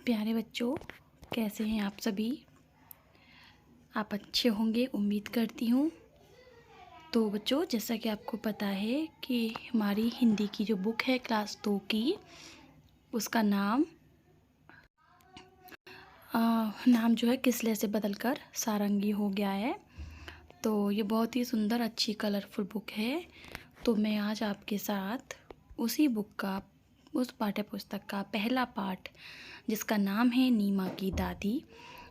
प्यारे बच्चों, कैसे हैं आप सभी। आप अच्छे होंगे उम्मीद करती हूँ। तो बच्चों, जैसा कि आपको पता है कि हमारी हिंदी की जो बुक है क्लास 2 की, उसका नाम जो है किसले से बदलकर सारंगी हो गया है। तो ये बहुत ही सुंदर अच्छी कलरफुल बुक है। तो मैं आज आपके साथ उसी बुक का, उस पाठ्य पुस्तक का पहला पाठ, जिसका नाम है नीमा की दादी,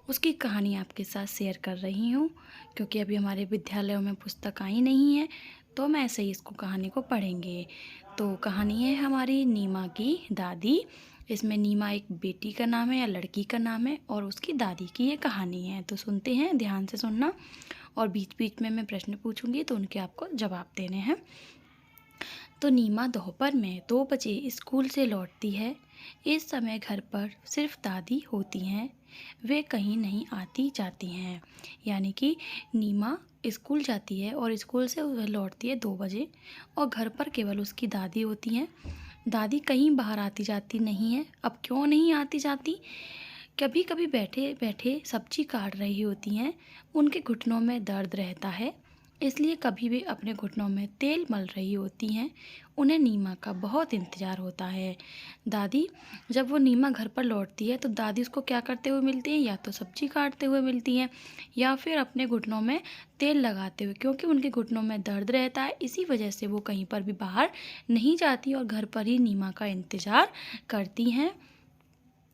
उसकी कहानी आपके साथ शेयर कर रही हूँ। क्योंकि अभी हमारे विद्यालयों में पुस्तक आई नहीं है, तो मैं ऐसे ही इसको कहानी को पढ़ेंगे। तो कहानी है हमारी नीमा की दादी। इसमें नीमा एक बेटी का नाम है या लड़की का नाम है, और उसकी दादी की ये कहानी है। तो सुनते हैं, ध्यान से सुनना, और बीच बीच में मैं प्रश्न पूछूंगी तो उनके आपको जवाब देने हैं। तो नीमा दोपहर में 2 बजे स्कूल से लौटती है। इस समय घर पर सिर्फ दादी होती हैं, वे कहीं नहीं आती जाती हैं। यानी कि नीमा स्कूल जाती है और स्कूल से वह लौटती है 2 बजे, और घर पर केवल उसकी दादी होती हैं। दादी कहीं बाहर आती जाती नहीं है। अब क्यों नहीं आती जाती? कभी कभी बैठे बैठे सब्जी काट रही होती हैं, उनके घुटनों में दर्द रहता है, इसलिए कभी भी अपने घुटनों में तेल मल रही होती हैं। उन्हें नीमा का बहुत इंतज़ार होता है। दादी, जब वो नीमा घर पर लौटती है तो दादी उसको क्या करते हुए मिलती हैं? या तो सब्जी काटते हुए मिलती हैं, या फिर अपने घुटनों में तेल लगाते हुए, क्योंकि उनके घुटनों में दर्द रहता है। इसी वजह से वो कहीं पर भी बाहर नहीं जाती और घर पर ही नीमा का इंतज़ार करती हैं।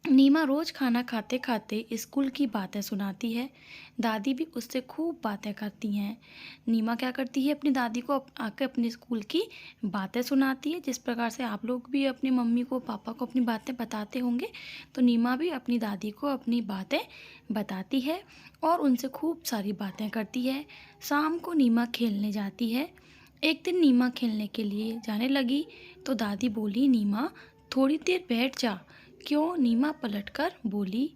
नीमा रोज़ खाना खाते खाते स्कूल की बातें सुनाती है। दादी भी उससे खूब बातें करती हैं। नीमा क्या करती है? अपनी दादी को आकर अपने स्कूल की बातें सुनाती है। जिस प्रकार से आप लोग भी अपनी मम्मी को, पापा को अपनी बातें बताते होंगे, तो नीमा भी अपनी दादी को अपनी बातें बताती है और उनसे खूब सारी बातें करती है। शाम को नीमा खेलने जाती है। एक दिन नीमा खेलने के लिए जाने लगी तो दादी बोली, नीमा थोड़ी देर बैठ जा। क्यों? नीमा पलटकर बोली।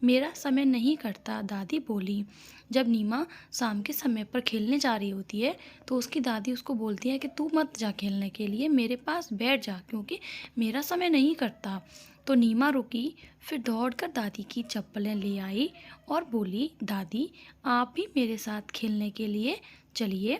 मेरा समय नहीं कटता, दादी बोली। जब नीमा शाम के समय पर खेलने जा रही होती है तो उसकी दादी उसको बोलती है कि तू मत जा खेलने के लिए, मेरे पास बैठ जा, क्योंकि मेरा समय नहीं कटता। तो नीमा रुकी, फिर दौड़कर दादी की चप्पलें ले आई और बोली, दादी आप भी मेरे साथ खेलने के लिए चलिए।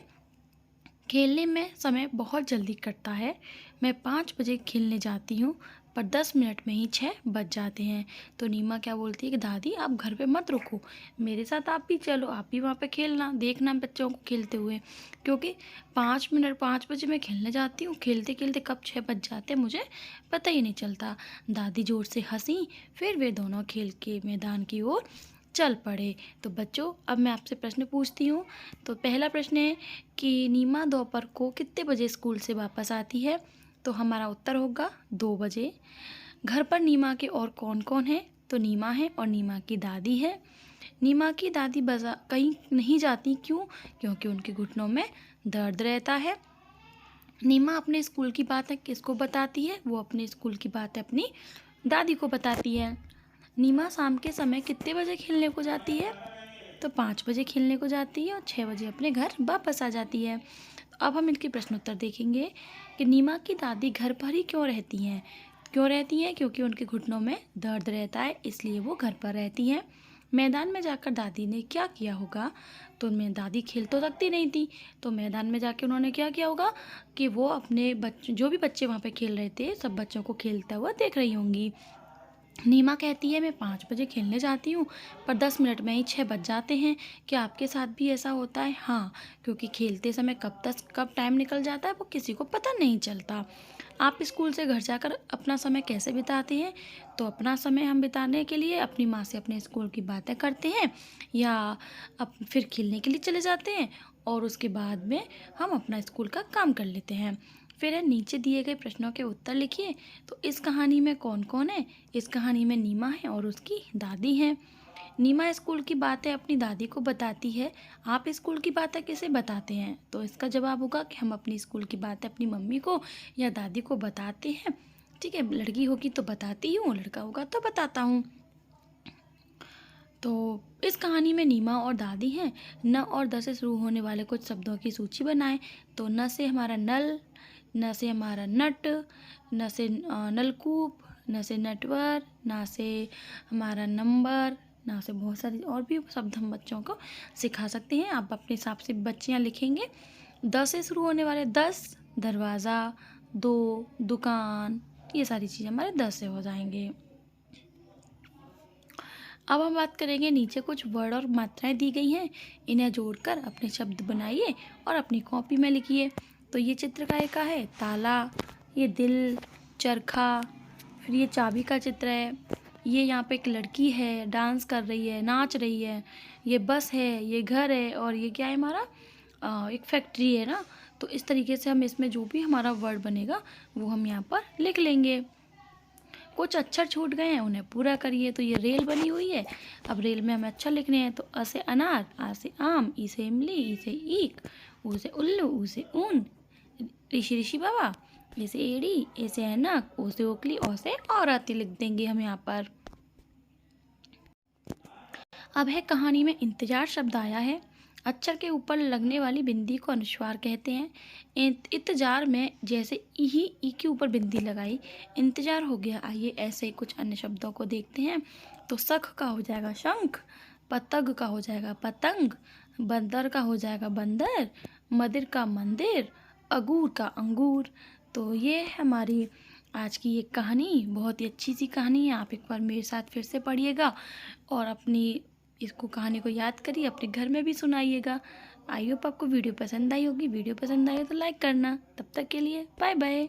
खेलने में समय बहुत जल्दी कटता है। मैं 5 बजे खेलने जाती हूँ, पर 10 मिनट में ही 6 बज जाते हैं। तो नीमा क्या बोलती है कि दादी आप घर पे मत रुको, मेरे साथ आप भी चलो, आप भी वहाँ पे खेलना, देखना बच्चों को खेलते हुए। क्योंकि 5 बजे मैं खेलने जाती हूँ, खेलते खेलते कब 6 बज जाते हैं मुझे पता ही नहीं चलता। दादी ज़ोर से हंसी, फिर वे दोनों खेल के मैदान की ओर चल पड़े। तो बच्चों, अब मैं आपसे प्रश्न पूछती हूँ। तो पहला प्रश्न है कि नीमा दोपहर को कितने बजे स्कूल से वापस आती है? तो हमारा उत्तर होगा 2 बजे। घर पर नीमा के और कौन कौन है? तो नीमा है और नीमा की दादी है। नीमा की दादी बाजार कहीं नहीं जाती, क्यों? क्योंकि उनके घुटनों में दर्द रहता है। नीमा अपने स्कूल की बातें किसको बताती है? वो अपने स्कूल की बातें अपनी दादी को बताती है। नीमा शाम के समय कितने बजे खेलने को जाती है? तो 5 बजे खेलने को जाती है और 6 बजे अपने घर वापस आ जाती है। अब हम इनके प्रश्न उत्तर देखेंगे कि नीमा की दादी घर पर ही क्यों रहती हैं? क्यों रहती हैं? क्योंकि उनके घुटनों में दर्द रहता है, इसलिए वो घर पर रहती हैं। मैदान में जाकर दादी ने क्या किया होगा? तो उनमें दादी खेल तो सकती नहीं थी, तो मैदान में जाके उन्होंने क्या किया होगा कि वो अपने बच्चे, जो भी बच्चे वहाँ पे खेल रहे थे, सब बच्चों को खेलता हुआ देख रही होंगी। नीमा कहती है, मैं 5 बजे खेलने जाती हूँ, पर 10 मिनट में ही 6 बज जाते हैं। क्या आपके साथ भी ऐसा होता है? हाँ, क्योंकि खेलते समय कब टाइम निकल जाता है वो किसी को पता नहीं चलता। आप स्कूल से घर जाकर अपना समय कैसे बिताते हैं? तो अपना समय हम बिताने के लिए अपनी माँ से अपने स्कूल की बातें करते हैं, या फिर खेलने के लिए चले जाते हैं, और उसके बाद में हम अपना स्कूल का काम कर लेते हैं। फिर है, नीचे दिए गए प्रश्नों के उत्तर लिखिए। तो इस कहानी में कौन कौन है? इस कहानी में नीमा है और उसकी दादी हैं। नीमा स्कूल की बातें अपनी दादी को बताती है। आप स्कूल की बातें किसे बताते हैं? तो इसका जवाब होगा कि हम अपनी स्कूल की बातें अपनी मम्मी को या दादी को बताते हैं। ठीक है, लड़की होगी तो बताती हूँ, लड़का होगा तो बताता हूँ। तो इस कहानी में नीमा और दादी हैं। न और द से शुरू होने वाले कुछ शब्दों की सूची बनाएं। तो न से हमारा नल, न से हमारा नट, न से नलकूप, ना से नेटवर्क, ना से हमारा नंबर, ना से बहुत सारी और भी शब्द हम बच्चों को सिखा सकते हैं। आप अपने हिसाब से बच्चियाँ लिखेंगे। 10 से शुरू होने वाले 10 दरवाज़ा, 2 दुकान, ये सारी चीज़ें हमारे 10 से हो जाएंगे। अब हम बात करेंगे, नीचे कुछ वर्ड और मात्राएं दी गई हैं, इन्हें जोड़कर अपने शब्द बनाइए और अपनी कॉपी में लिखिए। तो ये चित्रकारी का है ताला, ये दिल, चरखा, फिर ये चाबी का चित्र है, ये यहाँ पे एक लड़की है डांस कर रही है, नाच रही है, ये बस है, ये घर है, और ये क्या है हमारा एक फैक्ट्री है ना। तो इस तरीके से हम इसमें जो भी हमारा वर्ड बनेगा वो हम यहाँ पर लिख लेंगे। कुछ अक्षर छूट गए हैं, उन्हें पूरा करिए। तो ये रेल बनी हुई है, अब रेल में हमें अक्षर लिखने हैं। तो अ से अनार, आ से आम, ई से इमली, ई से ईख, ऊ से उल्लू, ऊ से ऊन, ऋषि ऋषि बाबा, ए से एड़ी, ए से ऐनक, ओ से ओखली, ओ से औरत लिख देंगे हम यहाँ पर। अब है कहानी में इंतजार शब्द आया है। अक्षर के ऊपर लगने वाली बिंदी को अनुस्वार कहते हैं। इंतजार में जैसे ई के ऊपर बिंदी लगाई, इंतजार हो गया। आइए ऐसे कुछ अन्य शब्दों को देखते हैं। तो शंख का हो जाएगा शंख, पतंग का हो जाएगा पतंग, बंदर का हो जाएगा बंदर, मदिर का मंदिर, अंगूर का अंगूर। तो ये है हमारी आज की ये कहानी, बहुत ही अच्छी सी कहानी है। आप एक बार मेरे साथ फिर से पढ़िएगा और अपनी इसको कहानी को याद करिए, अपने घर में भी सुनाइएगा। आई होप आपको वीडियो पसंद आई होगी। वीडियो पसंद आई हो तो लाइक करना। तब तक के लिए बाय बाय।